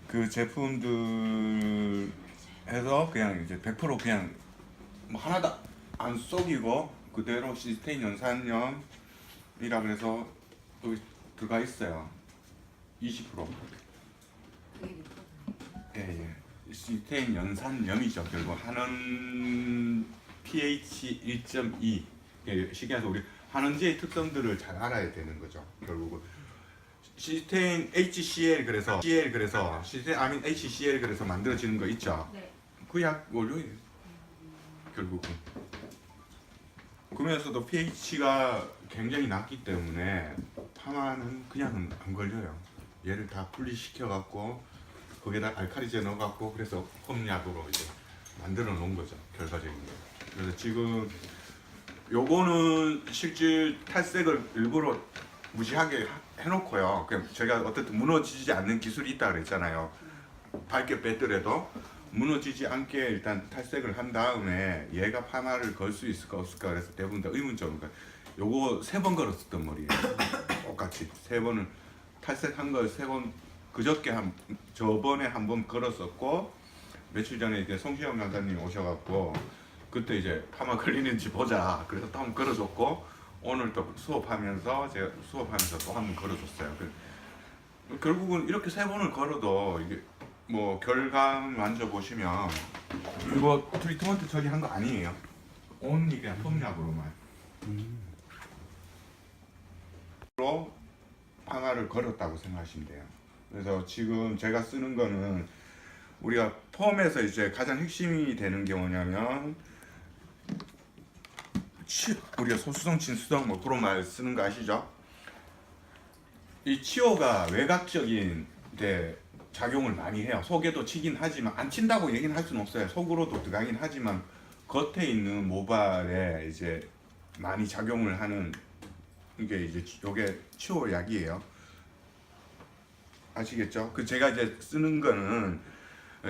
그 제품들 해서 그냥 이제 100% 그냥 뭐 하나도 안 속이고 그대로 시스테인 연산염이라 그래서 여기 들어가 있어요. 20%. 예. 시스테인 연산염이죠. 결국 하는 pH 1.2. 시기해서 우리 한원지의 특성들을 잘 알아야 되는 거죠. 결국은 시스테인 HCl 그래서 시스테인 아민 HCl 그래서 만들어지는 거 있죠. 네. 그 약 원료예요. 결국은. 그러면서도 pH가 굉장히 낮기 때문에 파마는 그냥 안 걸려요. 얘를 다 분리시켜 갖고 거기다 알칼리제 넣어 갖고 그래서 펌약으로 이제 만들어 놓은 거죠. 결과적인 게. 그래서 지금 요거는 실질 탈색을 일부러 무시하게 해놓고요. 그냥 제가 어쨌든 무너지지 않는 기술이 있다 그랬잖아요. 밝게 뺐더라도 무너지지 않게 일단 탈색을 한 다음에 얘가 파마를 걸 수 있을까 없을까 그래서 대부분 다 의문점인 거예요. 요거 3번 걸었었던 머리예요. 똑같이 3번을 탈색한 걸 3번 그저께 저번에 한 번 걸었었고 며칠 전에 이제 성시영 강사님 오셔갖고 그때 이제 파마 걸리는지 보자 그래서 또 한 번 걸어줬고 오늘 또 수업하면서 제가 수업하면서 또 한 번 걸어줬어요. 결국은 이렇게 3번을 걸어도 이게 뭐 결감 만져보시면 이거 트리트먼트 처리한 거 아니에요. 온리 그냥 펌약으로만 로 파마를 걸었다고 생각하시면 돼요. 그래서 지금 제가 쓰는 거는 우리가 펌에서 이제 가장 핵심이 되는 게 뭐냐면 우리가 소수성, 진수성 뭐 그런 말 쓰는 거 아시죠? 이 치오가 외곽적인 작용을 많이 해요. 속에도 치긴 하지만 안 친다고 얘기는 할 수는 없어요. 속으로도 들어가긴 하지만 겉에 있는 모발에 이제 많이 작용을 하는 이게 이제 요게 치오 약이에요. 아시겠죠? 그 제가 이제 쓰는 거는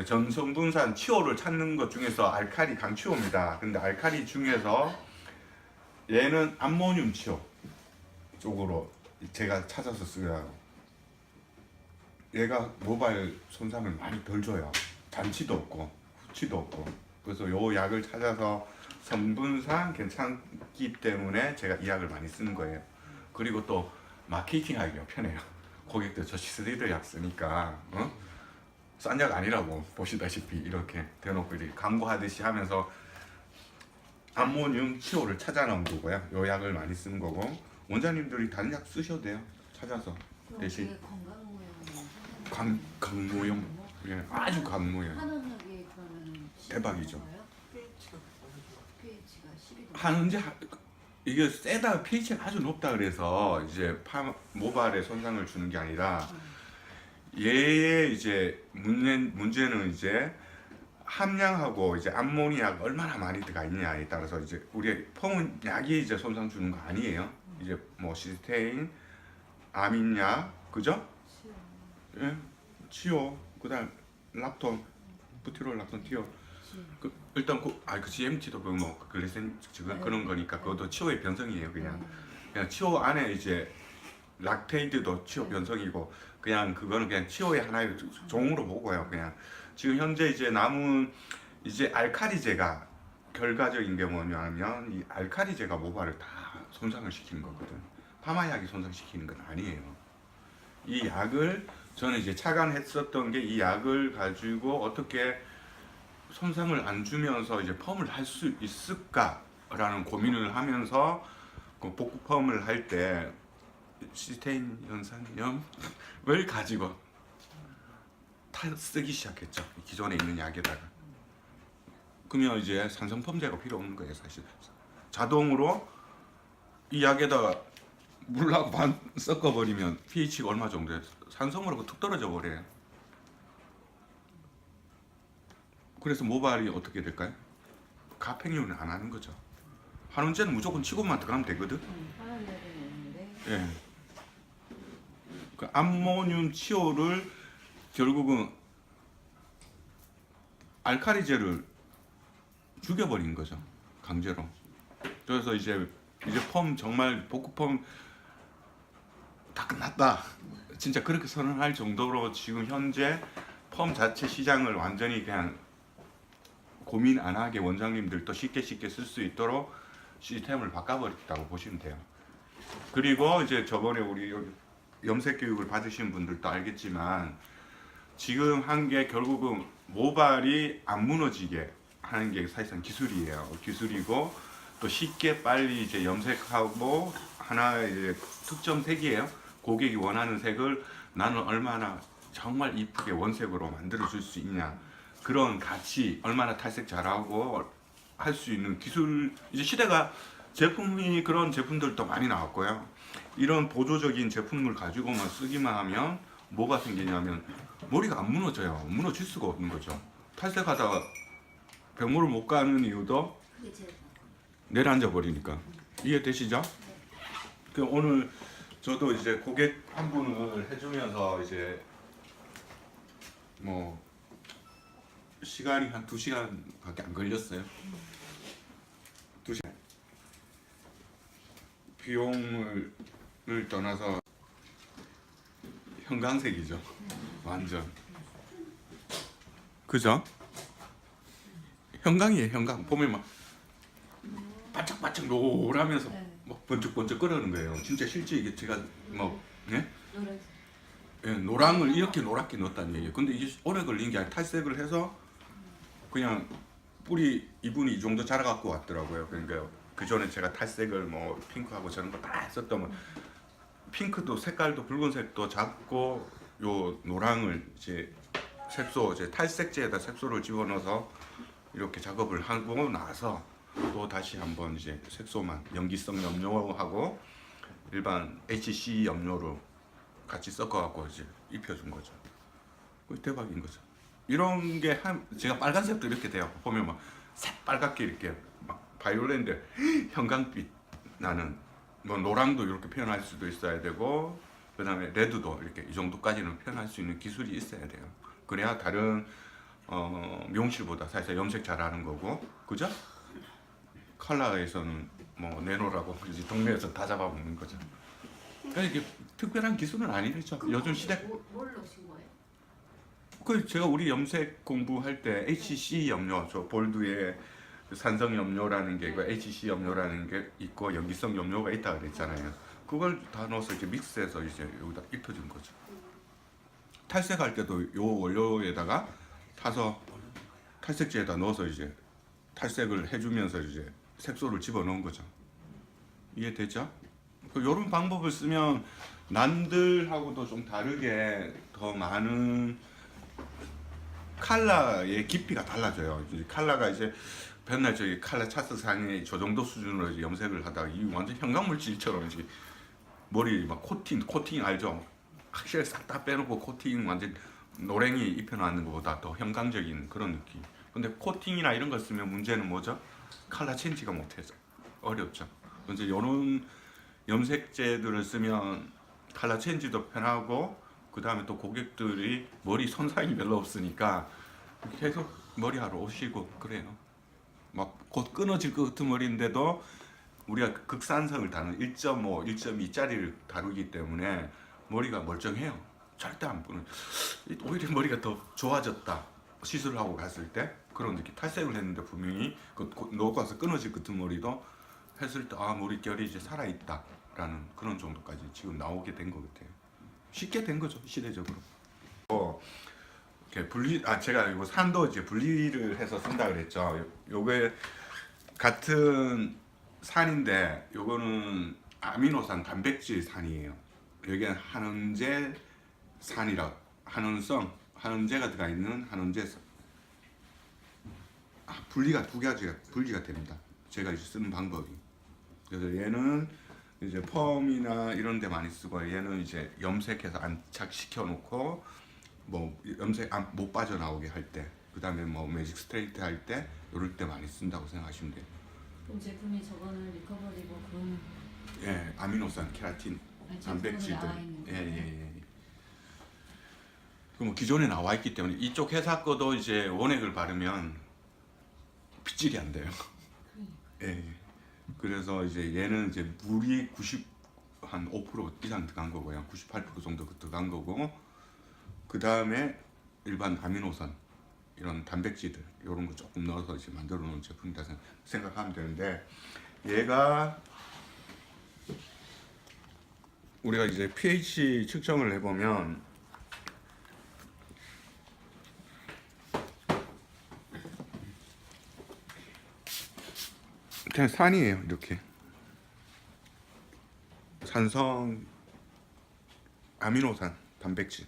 전성분산 치오를 찾는 것 중에서 알칼리 강치오입니다. 근데 알칼리 중에서 얘는 암모늄 치오 쪽으로 제가 찾아서 쓰요. 얘가 모발 손상을 많이 덜 줘요. 잔치도 없고 후치도 없고. 그래서 요 약을 찾아서 성분상 괜찮기 때문에 제가 이 약을 많이 쓰는 거예요. 그리고 또 마케팅하기가 편해요. 고객들 저 시스테이드 약 쓰니까 싼 약 아니라고 보시다시피 이렇게 대놓고 이렇게 광고하듯이 하면서 암모늄 치오를 찾아 나온 거고요. 요 약을 많이 쓰는 거고 원장님들이 다른 약 쓰셔도 돼요. 찾아서 대신 강모용 예, 아주 강모용 한원하게 그러면 대박이죠. pH가 12도. 하는지 이게 세다 pH가 아주 높다 그래서 이제 모발에 손상을 주는 게 아니라 얘의 이제 문제는 이제 함량하고 이제 암모니아가 얼마나 많이 들어가 있냐에 따라서 이제 우리 펌은 약이 이제 손상 주는 거 아니에요. 이제 뭐 시스테인, 아민약, 그죠? 예, 치오, 그다음 락톤, 부티롤, 락톤, 티오. 일단 그 GMT도 뭐 글리센 지금 그런 거니까 그것도 치오의 변성이에요. 그냥 치오 안에 이제 락테이드도 치오 변성이고 그냥 그거는 그냥 치오의 하나의 종으로 보고요. 그냥 지금 현재 이제 남은 이제 알칼리제가 결과적인 게 뭐냐면 이 알칼리제가 모발을 다 손상을 시키는 거거든. 파마약이 손상시키는 건 아니에요. 이 약을 저는 이제 착안했었던 게 이 약을 가지고 어떻게 손상을 안 주면서 이제 펌을 할 수 있을까라는 고민을 하면서 그 복구 펌을 할 때 시스테인 연산염을 가지고 쓰기 시작했죠. 기존에 있는 약에다가. 그러면 이제 산성 펌제가 필요 없는 거예요, 사실. 자동으로 이 약에다가 물하고 반 섞어버리면 pH가 얼마 정도예요? 산성으로 툭 떨어져 버려요. 그래서 모발이 어떻게 될까요? 가팽이는 안 하는 거죠. 한원제는 무조건 치고만 들어가면 되거든. 예. 그 암모늄 치오를 결국은 알칼리제를 죽여버린 거죠. 강제로. 그래서 이제 펌 정말 복구 펌 다 끝났다. 진짜 그렇게 선언할 정도로 지금 현재 펌 자체 시장을 완전히 그냥 고민 안 하게 원장님들도 쉽게 쓸 수 있도록 시스템을 바꿔버렸다고 보시면 돼요. 그리고 이제 저번에 우리 염색 교육을 받으신 분들도 알겠지만 지금 한 게 결국은 모발이 안 무너지게 하는 게 사실상 기술이에요. 기술이고 또 쉽게 빨리 이제 염색하고 하나의 이제 특정 색이에요. 고객이 원하는 색을 나는 얼마나 정말 이쁘게 원색으로 만들어 줄 수 있냐, 그런 가치, 얼마나 탈색 잘하고 할 수 있는 기술. 이제 시대가 제품이 그런 제품들도 많이 나왔고요. 이런 보조적인 제품을 가지고만 쓰기만 하면 뭐가 생기냐면 머리가 안 무너져요. 무너질 수가 없는 거죠. 탈색하다가 병원을 못 가는 이유도 내려앉아 버리니까. 이해되시죠? 그 오늘 저도 이제 고객 한 분을 해주면서 이제 뭐 시간이 한 2시간밖에 안 걸렸어요. 2시간. 비용을 떠나서 형광색이죠. 완전. 그죠? 형광이에요, 형광. 보면 막 반짝반짝 노라면서 막 번쩍번쩍 끓는 거예요. 진짜 실제 이게 제가 뭐 네? 예, 노랑을 이렇게 노랗게 넣었다는 얘기예요. 근데 이게 오래 걸린 게 아니라 탈색을 해서 그냥 뿌리 이분이 이 정도 자라갖고 왔더라고요. 그러니까 그 전에 제가 탈색을 뭐 핑크하고 저런 거 다 했었던 핑크도 색깔도 붉은색도 잡고 요 노랑을 이제 색소 이제 탈색제에다 색소를 집어넣어서 이렇게 작업을 하고 나서 또 다시 한번 이제 색소만 염기성 염료하고 일반 HC 염료로 같이 섞어갖고 이제 입혀준 거죠. 그 대박인 거죠. 이런 게 제가 빨간색도 이렇게 돼요. 보면 막 새빨갛게 이렇게 막 바이올렛인데 형광빛 나는 뭐 노랑도 이렇게 표현할 수도 있어야 되고 그다음에 레드도 이렇게 이 정도까지는 표현할 수 있는 기술이 있어야 돼요. 그래야 다른 미용실보다 사실 염색 잘하는 거고, 그죠? 컬러에서는 뭐 내놓으라고 이제 동네에서 다 잡아먹는 거죠. 그러니까 이게 특별한 기술은 아니죠. 요즘 시대. 뭘 넣으신 거예요? 그 제가 우리 염색 공부할 때 HC 염료, 저 볼드에 산성 염료라는 게 있고 HC 염료라는 게 있고 염기성 염료가 있다 그랬잖아요. 그걸 다 넣어서 이제 믹스해서 이제 여기다 입혀준 거죠. 탈색할 때도 요 원료에다가 타서 탈색제에다 넣어서 이제 탈색을 해주면서 이제 색소를 집어넣은 거죠. 이해되죠? 이런 방법을 쓰면 남들하고도 좀 다르게 더 많은 컬러의 깊이가 달라져요. 이제 컬러가 이제 맨날 저기 컬러 차트 상에 저 정도 수준으로 이제 염색을 하다가 이 완전 형광물질처럼 이제 머리 막 코팅 알죠? 확실히 싹 다 빼놓고 코팅 완전 노랭이 입혀놨는 것보다 더 형광적인 그런 느낌. 근데 코팅이나 이런 거 쓰면 문제는 뭐죠? 컬러 체인지가 못해서 어렵죠. 이제 이런 염색제들을 쓰면 컬러 체인지도 편하고 그 다음에 또 고객들이 머리 손상이 별로 없으니까 계속 머리하러 오시고 그래요. 막 곧 끊어질 것 같은 머리인데도 우리가 극산성을 다루는 1.5, 1.2짜리를 다루기 때문에 머리가 멀쩡해요. 절대 안 부는. 오히려 머리가 더 좋아졌다. 시술을 하고 갔을 때 그런 느낌. 탈색을 했는데 분명히 놓고 와서 끊어질 것 같은 머리도 했을 때 아 머릿결이 이제 살아있다라는 그런 정도까지 지금 나오게 된 것 같아요. 쉽게 된 거죠 시대적으로. 이렇게 제가 이거 산도 이제 분리를 해서 쓴다 그랬죠. 요게 같은 산인데 요거는 아미노산 단백질 산이에요. 여기는 한원제 산이라 한원제가 들어가 있는 한원제산. 분리가 두 가지가 분리가 됩니다. 제가 이제 쓰는 방법이. 그래서 얘는 이제 펌이나 이런 데 많이 쓰고 얘는 이제 염색해서 안착시켜 놓고 뭐 염색 못 빠져나오게 할 때, 그다음에 뭐 매직 스트레이트 할 때 이럴 때 많이 쓴다고 생각하시면 돼요. 그럼 제품이 저거는 리커버리고 그건 예, 아미노산, 케라틴, 단백질들. 예. 그 뭐 기존에 나와 있기 때문에 이쪽 회사 거도 이제 원액을 바르면 빗질이 안 돼요. 예. 그래서 이제 얘는 이제 물이 5% 이상 들어간 거고요. 98% 정도 들어간 거고, 그 다음에 일반 아미노산 이런 단백질들 이런 거 조금 넣어서 이제 만들어 놓은 제품이다 생각하면 되는데, 얘가 우리가 이제 pH 측정을 해보면 그냥 산이에요. 이렇게 산성 아미노산 단백질,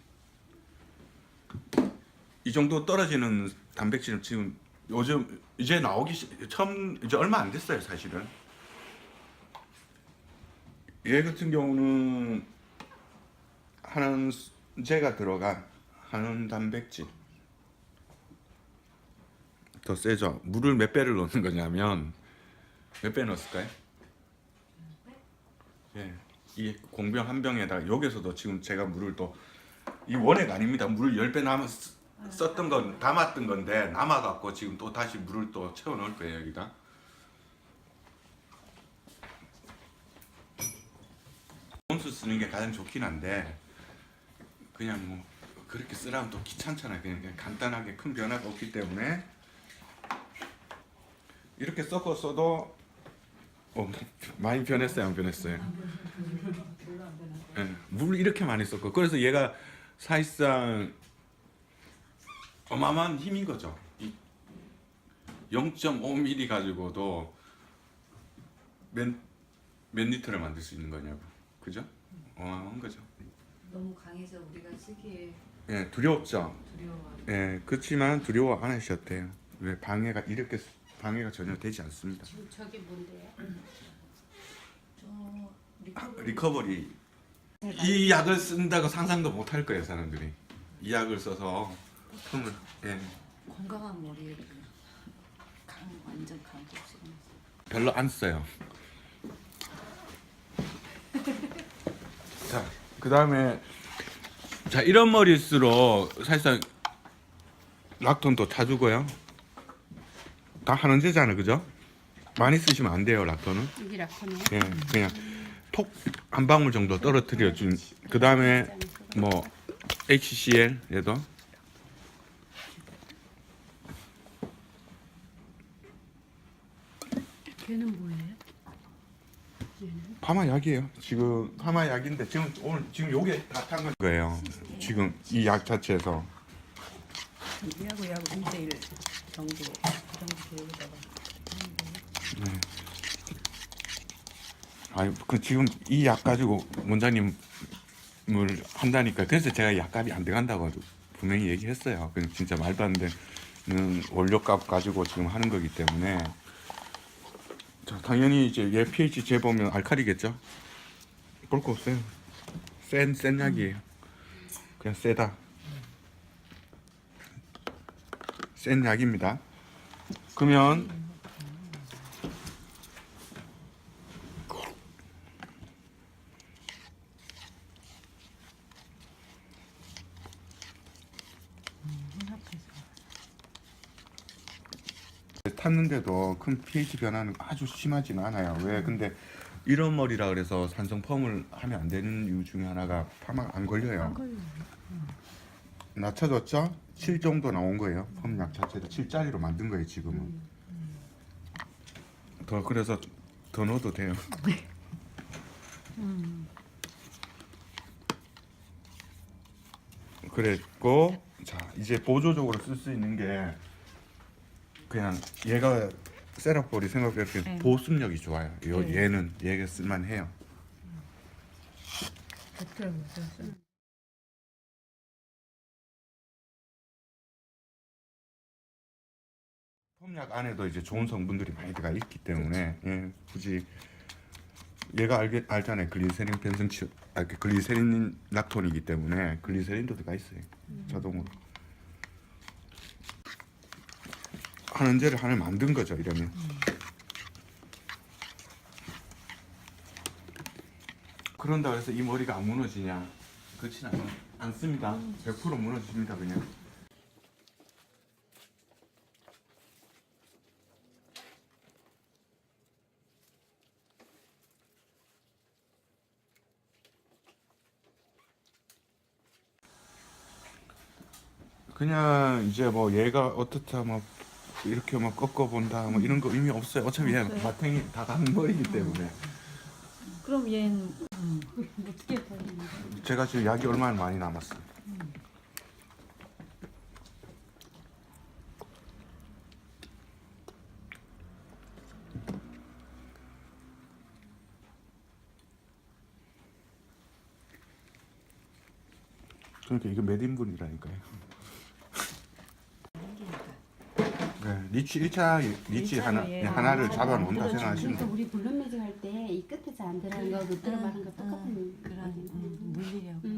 이 정도 떨어지는 단백질은 지금 요즘 이제 처음 이제 얼마 안 됐어요 사실은. 얘 같은 경우는 한은제가 들어간 한은 단백질, 더 세죠. 물을 몇 배를 넣는 거냐면 몇 배 넣었을까요? 예, 이 공병 한 병에다가 여기서도 지금 제가 물을 또 이 원액 아닙니다. 물을 10배 썼던 건 담았던 건데 남아갖고 지금 또 다시 물을 또 채워 넣을 거예요 여기다. 온수 쓰는 게 가장 좋긴 한데 그냥 뭐 그렇게 쓰라면 또 귀찮잖아요. 그냥 간단하게 큰 변화가 없기 때문에 이렇게 섞어 써도 많이 변했어요, 안 변했어요? 예, 물 이렇게 많이 썼고, 그래서 얘가 사실상 어마어마한 힘인 거죠. 0.5mm 가지고도 몇 리터를 만들 수 있는 거냐고, 그죠? 어마어마한 거죠. 너무 강해서 우리가 쓰기에 예, 두렵죠. 두려워가지고. 예, 그렇지만 두려워 안 하셔도 돼요. 왜 방해가 전혀 되지 않습니다. 지금 저게 뭔데요? 저 리커버리. 이 약을 쓴다고 상상도 못 할 거예요 사람들이. 이 약을 써서 폼을, 예, 건강한 머리에 완전 강독식. 별로 안 써요. 자, 그 다음에 자, 이런 머리일수록 사실상 락톤도 타주고요. 다 한원제잖아요, 그죠? 많이 쓰시면 안 돼요 락톤은. 이게 락톤이에요? 예, 그냥 톡 한 방울 정도 떨어뜨려 준. 그 다음에 뭐 HCl 얘도 걔는 뭐예요? 파마약이에요. 지금 파마약인데 지금 요게 다 탄 거예요. 지금 이 약 자체에서. 이하고 1대1 정도 계획에다가 아니 그 지금 이 약 가지고 원장님을 한다니까. 그래서 제가 약값이 안 들어간다고 분명히 얘기했어요. 그냥 진짜 말도 안 되는 원료값 가지고 지금 하는 거기 때문에. 자, 당연히 이제 얘 pH 재보면 알칼리겠죠. 볼 거 없어요. 센 약이에요. 그냥 세다. 센 약입니다. 그러면 탔는데도 큰 pH 변화는 아주 심하지는 않아요. 왜? 근데 이런 머리라 그래서 산성 펌을 하면 안 되는 이유 중에 하나가 파마가 안 걸려요. 낮춰졌죠? 7 정도 나온 거예요. 펌약 자체도 7짜리로 만든 거예요 지금은. 그래서 더 넣어도 돼요. 그랬고, 자 이제 보조적으로 쓸 수 있는 게 그냥 얘가 세라폴이 생각보다 이렇게 보습력이 좋아요. 얘가 쓸만해요. 100g 있었어요. 펌약 안에도 이제 좋은 성분들이 많이 들어가 있기 때문에 굳이 얘가 알잖아요. 글리세린 변성치, 글리세린 락톤이기 때문에 글리세린도 들어가 있어요. 자동으로. 한원제를 하나 만든 거죠 이러면. 그런다 그래서 이 머리가 안 무너지냐? 그렇지는 않습니다. 100% 무너집니다 그냥. 그냥 이제 뭐 얘가 어떻다 뭐 이렇게 뭐 꺾어본다 뭐 이런 거 의미 없어요. 어차피 얘는 없어요. 바탕이 다 가는 머리기 때문에. 그럼 얘는 어떻게 버리는 거야? 제가 지금 약이 얼마나 많이 남았어요. 그러니까 이거 몇 인분이라니까요. 네, 리치 1차 리치 하나를 잡아놓는다 생각하시면 그래서 돼요. 우리 블룸 매직 할 때 이 끝에서 안 들어간 거 그 들어가는 거 똑같은 그런 거거든요. 물리려고.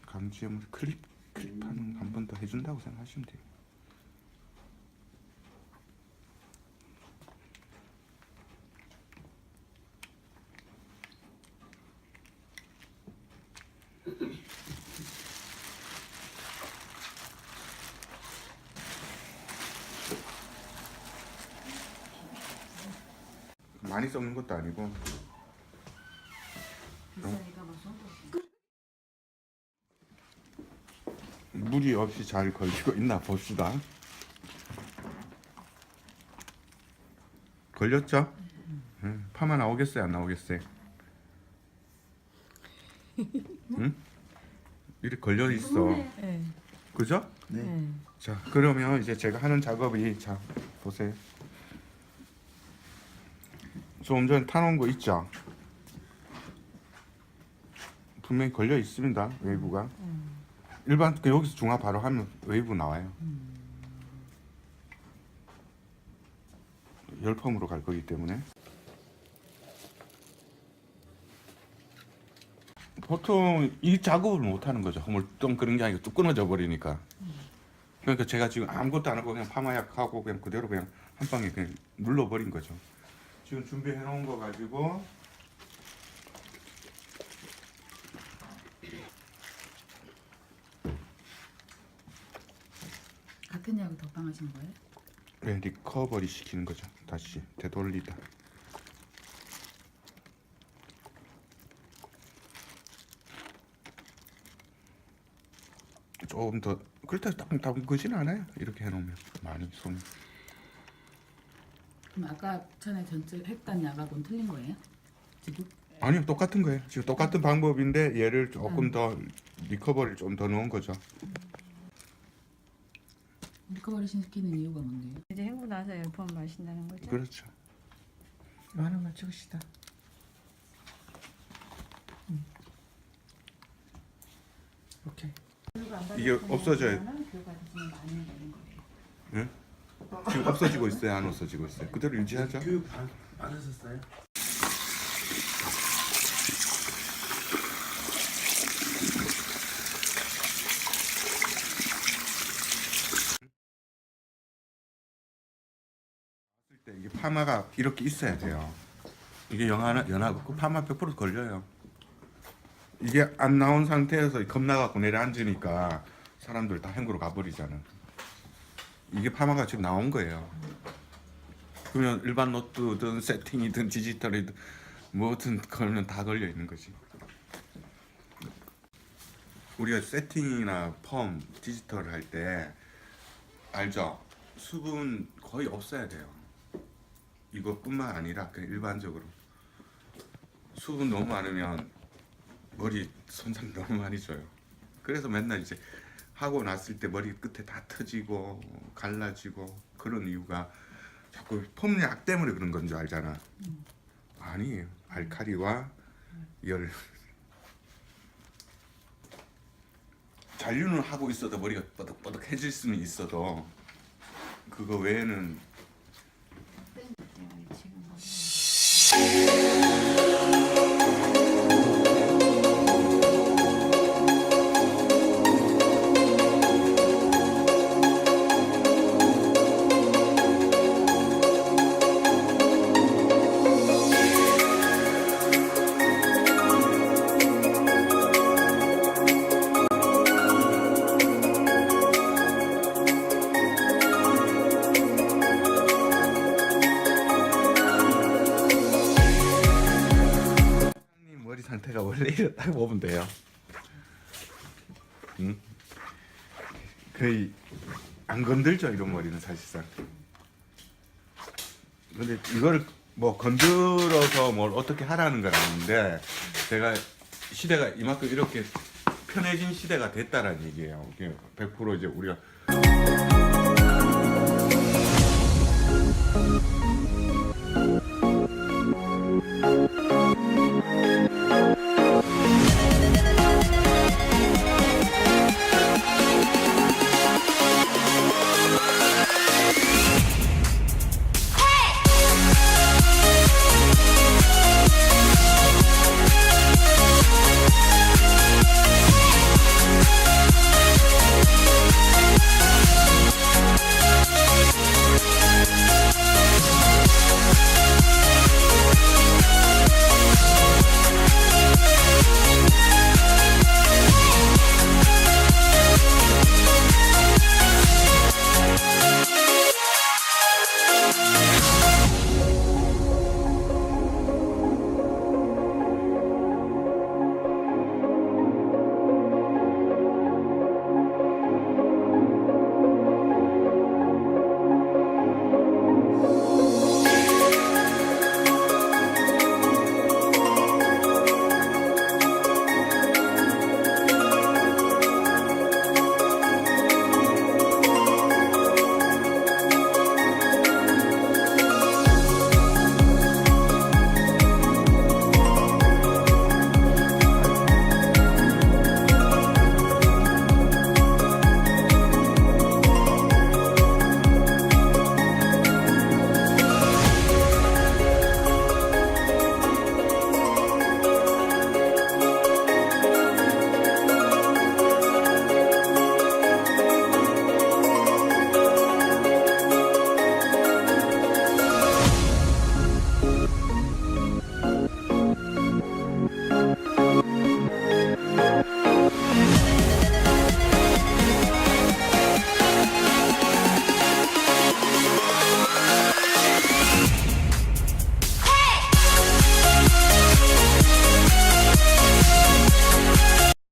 강지염을 클립하는 한 번 더 해준다고 생각하시면 돼요. 많이 썩는 것도 아니고 뱃살이가 막 쏟아. 무리 없이 잘 걸리고 있나 봅시다. 걸렸죠? 파마 나오겠어요? 안 나오겠어요? 응? 이렇게 걸려 있어. 네. 그죠? 네. 자, 그러면 이제 제가 하는 작업이 자 보세요. 조금 전에 타놓은 거 있죠? 분명히 걸려 있습니다. 웨이브가. 일반 여기서 중화 바로 하면 웨이브 나와요. 열펌으로 갈 거기 때문에. 보통 이 작업을 못 하는 거죠. 물뚱 그런 게 아니고 뚝 끊어져 버리니까. 그러니까 제가 지금 아무것도 안 하고 그냥 파마약 하고 그냥 그대로 그냥 한 방에 그냥 눌러 버린 거죠. 지금 준비해 놓은 거 가지고 같은 약을 덕방하신 거예요? 네, 리커버리 시키는 거죠. 다시 되돌리다. 조금 더 그렇다고 딱 담그진 않아요. 이렇게 해놓으면 많이 손. 그럼 아까 전에 전체 했던 약하고는 틀린 거예요? 지금? 아니요, 똑같은 거예요. 지금 똑같은 방법인데 얘를 조금 더 리커버리를 좀 더 넣은 거죠. 리커버리 시키는 이유가 뭔데요? 이제 헹구 나서 열펌 마신다는 거죠? 그렇죠. 이거 하나만 찍읍시다. 오케이. 이게 없어져요. 교가 되시면 많이 되는 거예요. 예? 지금 없어지고 있어요, 안 없어지고 있어요. 그대로 유지하죠. 교육 안 하셨어요? 때 이게 파마가 이렇게 있어야 돼요. 이게 연하고 파마 100% 걸려요. 이게 안 나온 상태에서 겁나갖고 내려앉으니까 사람들 다 행구로 가버리잖아. 이게 파마가 지금 나온 거예요. 그러면 일반 노트든 세팅이든 디지털이든 뭐든 걸면 다 걸려 있는 거지. 우리가 세팅이나 펌, 디지털 할 때 알죠? 수분 거의 없어야 돼요. 이것뿐만 아니라 그냥 일반적으로 수분 너무 많으면 머리 손상 너무 많이 줘요. 그래서 맨날 이제 하고 났을 때 머리 끝에 다 터지고 갈라지고 그런 이유가 자꾸 펌약 때문에 그런 건 줄 알잖아. 아니에요. 알칼리와 열. 잔류는 하고 있어도 머리가 뻐덕뻐덕해질 수는 있어도 그거 외에는 머리 상태가 원래 이렇다고 보면 돼요. 거의 안 건들죠, 이런 머리는 사실상. 근데 이거를 뭐 건드려서 뭘 어떻게 하라는 건 아닌데, 제가 시대가 이만큼 이렇게 편해진 시대가 됐다라는 얘기예요. 100% 이제 우리가